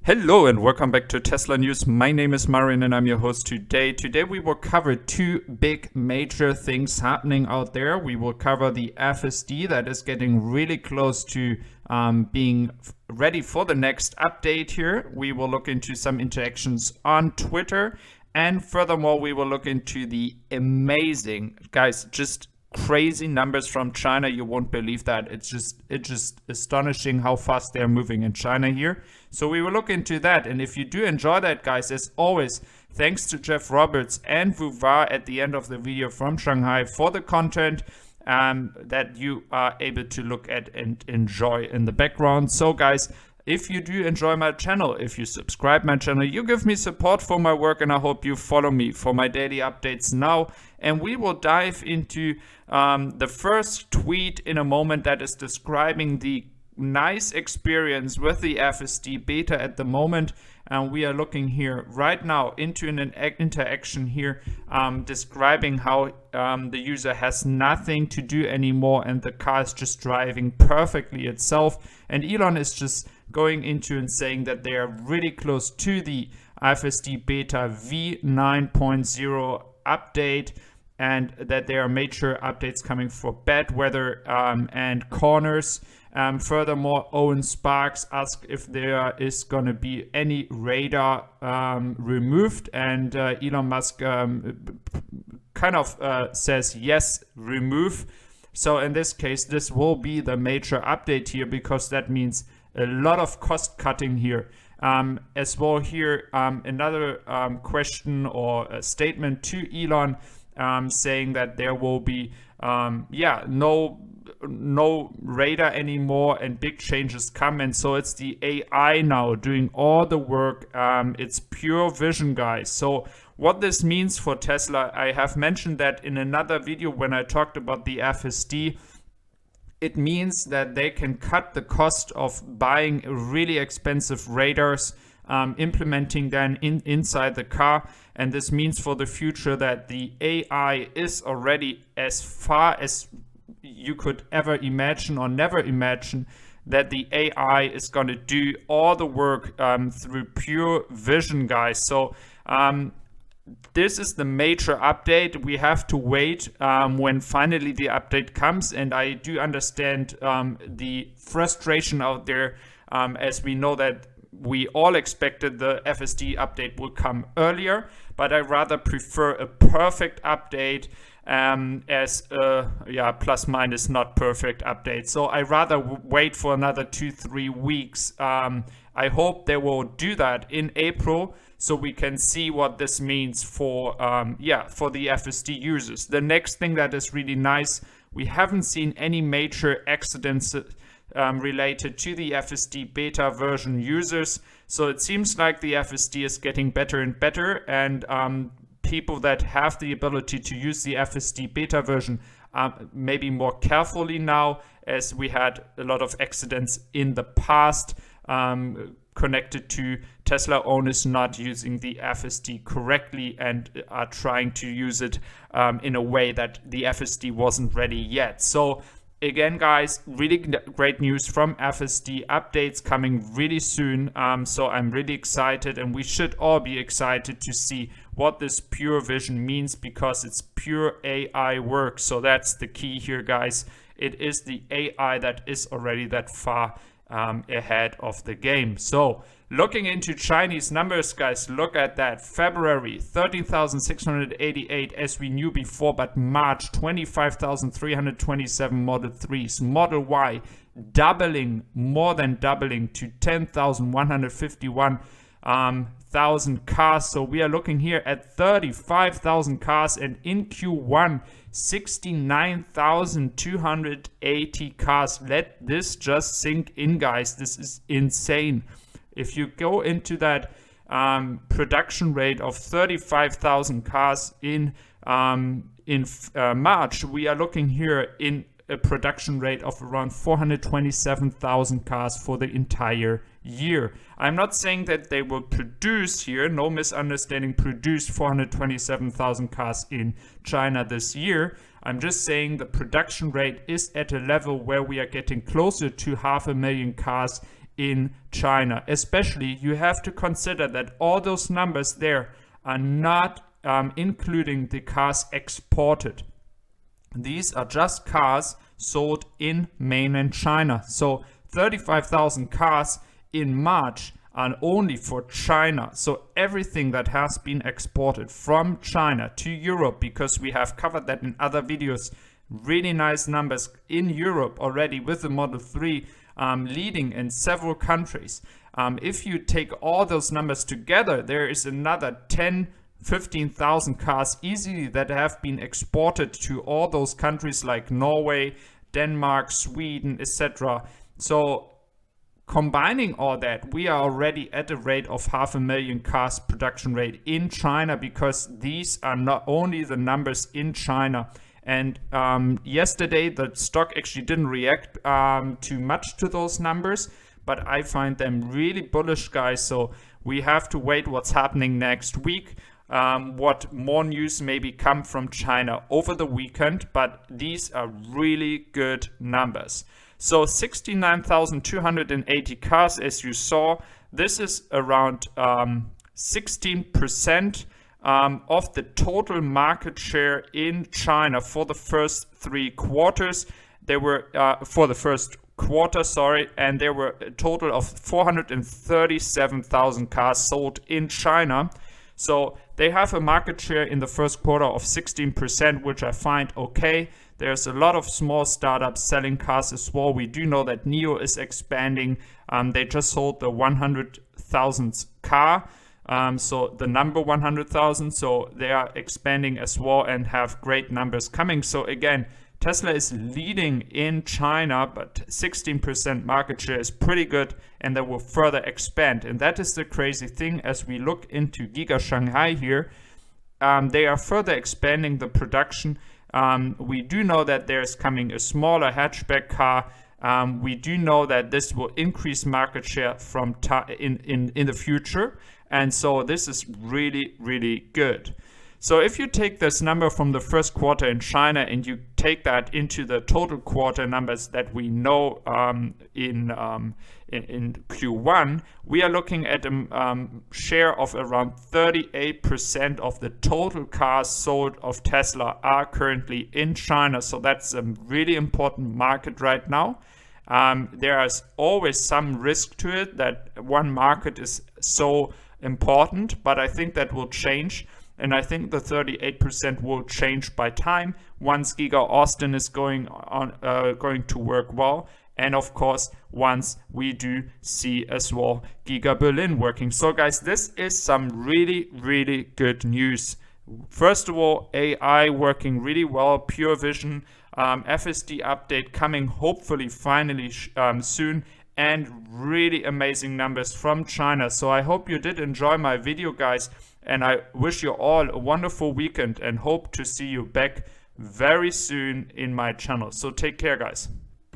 Hello and welcome back to Tesla News. My name is Marian and I'm your host today. Today we will cover two big major things happening out there. We will cover the FSD that is getting really close to being ready for the next update here. We will look into some interactions on Twitter. And furthermore, we will look into the amazing, guys, just crazy numbers from China. You won't believe that. It's just astonishing how fast they're moving in China here. So we will look into that. And if you do enjoy that, guys, as always, thanks to Jeff Roberts and Vuvar at the end of the video from Shanghai for the content that you are able to look at and enjoy in the background. So guys, if you do enjoy my channel, if you subscribe my channel, you give me support for my work, and I hope you follow me for my daily updates now. And we will dive into the first tweet in a moment that is describing the nice experience with the FSD beta at the moment. And we are looking here right now into an interaction here describing how the user has nothing to do anymore and the car is just driving perfectly itself. And Elon is just going into and saying that they are really close to the FSD beta v9.0 update, and that there are major updates coming for bad weather and corners. Furthermore, Owen Sparks asked if there is going to be any radar removed, and Elon Musk kind of says yes, remove. So in this case, this will be the major update here, because that means a lot of cost cutting here. As well here, another question or a statement to Elon saying that there will be no radar anymore and big changes come. And so it's the AI now doing all the work. It's pure vision, guys. So what this means for Tesla, I have mentioned that in another video when I talked about the FSD. It means that they can cut the cost of buying really expensive radars, implementing them inside the car. And this means for the future that the AI is already as far as you could ever imagine or never imagine, that the AI is going to do all the work through pure vision, guys. So this is the major update. We have to wait when finally the update comes, and I do understand the frustration out there, as we know that we all expected the FSD update will come earlier, but I rather prefer a perfect update as a plus minus not perfect update. So I rather wait for another 2-3 weeks. I hope they will do that in April, so we can see what this means for the FSD users. The next thing that is really nice, we haven't seen any major accidents related to the FSD beta version users. So it seems like the FSD is getting better and better, and people that have the ability to use the FSD beta version maybe more carefully now, as we had a lot of accidents in the past connected to Tesla owners not using the FSD correctly and are trying to use it in a way that the FSD wasn't ready yet. So again, guys, really great news from FSD, updates coming really soon. So I'm really excited, and we should all be excited to see what this pure vision means, because it's pure AI work. So that's the key here, guys. It is the AI that is already that far ahead of the game. So looking into Chinese numbers, guys, look at that. February 13,688 as we knew before, but March 25,327 Model 3s. Model Y doubling, more than doubling to 10,151 thousand cars. So we are looking here at 35,000 cars, and in Q1 69,280 cars. Let this just sink in, guys. This is insane. If you go into that production rate of 35,000 cars in March, we are looking here in a production rate of around 427,000 cars for the entire year. I'm not saying that they will produce here, no misunderstanding, produce 427,000 cars in China this year. I'm just saying the production rate is at a level where we are getting closer to 500,000 cars in China. Especially, you have to consider that all those numbers there are not including the cars exported. These are just cars sold in mainland China. So 35,000 cars in March are only for China. So everything that has been exported from China to Europe, because we have covered that in other videos, really nice numbers in Europe already with the Model 3 leading in several countries. If you take all those numbers together, there is another 15,000 cars easily that have been exported to all those countries like Norway, Denmark, Sweden, etc. So combining all that, we are already at a rate of 500,000 cars production rate in China, because these are not only the numbers in China. And yesterday the stock actually didn't react too much to those numbers, but I find them really bullish, guys. So we have to wait what's happening next week. What more news maybe come from China over the weekend, but these are really good numbers. So 69,280 cars, as you saw, this is around 16% of the total market share in China for the first 3 quarters. They were for the first quarter, and there were a total of 437,000 cars sold in China. So they have a market share in the first quarter of 16%, which I find okay. There's a lot of small startups selling cars as well. We do know that NIO is expanding. They just sold the 100,000th car. So the number 100,000. So they are expanding as well and have great numbers coming. So again, Tesla is leading in China, but 16% market share is pretty good, and they will further expand. And that is the crazy thing as we look into Giga Shanghai here. They are further expanding the production. We do know that there's coming a smaller hatchback car. We do know that this will increase market share from in the future. And so this is really, really good. So if you take this number from the first quarter in China and you take that into the total quarter numbers that we know in Q1, we are looking at a share of around 38% of the total cars sold of Tesla are currently in China. So that's a really important market right now. There is always some risk to it that one market is so important, but I think that will change. And I think the 38% will change by time once Giga Austin is going to work well. And of course, once we do see as well Giga Berlin working. So guys, this is some really, really good news. First of all, AI working really well, pure vision, FSD update coming hopefully finally soon, and really amazing numbers from China. So I hope you did enjoy my video, guys. And I wish you all a wonderful weekend and hope to see you back very soon in my channel. So take care, guys.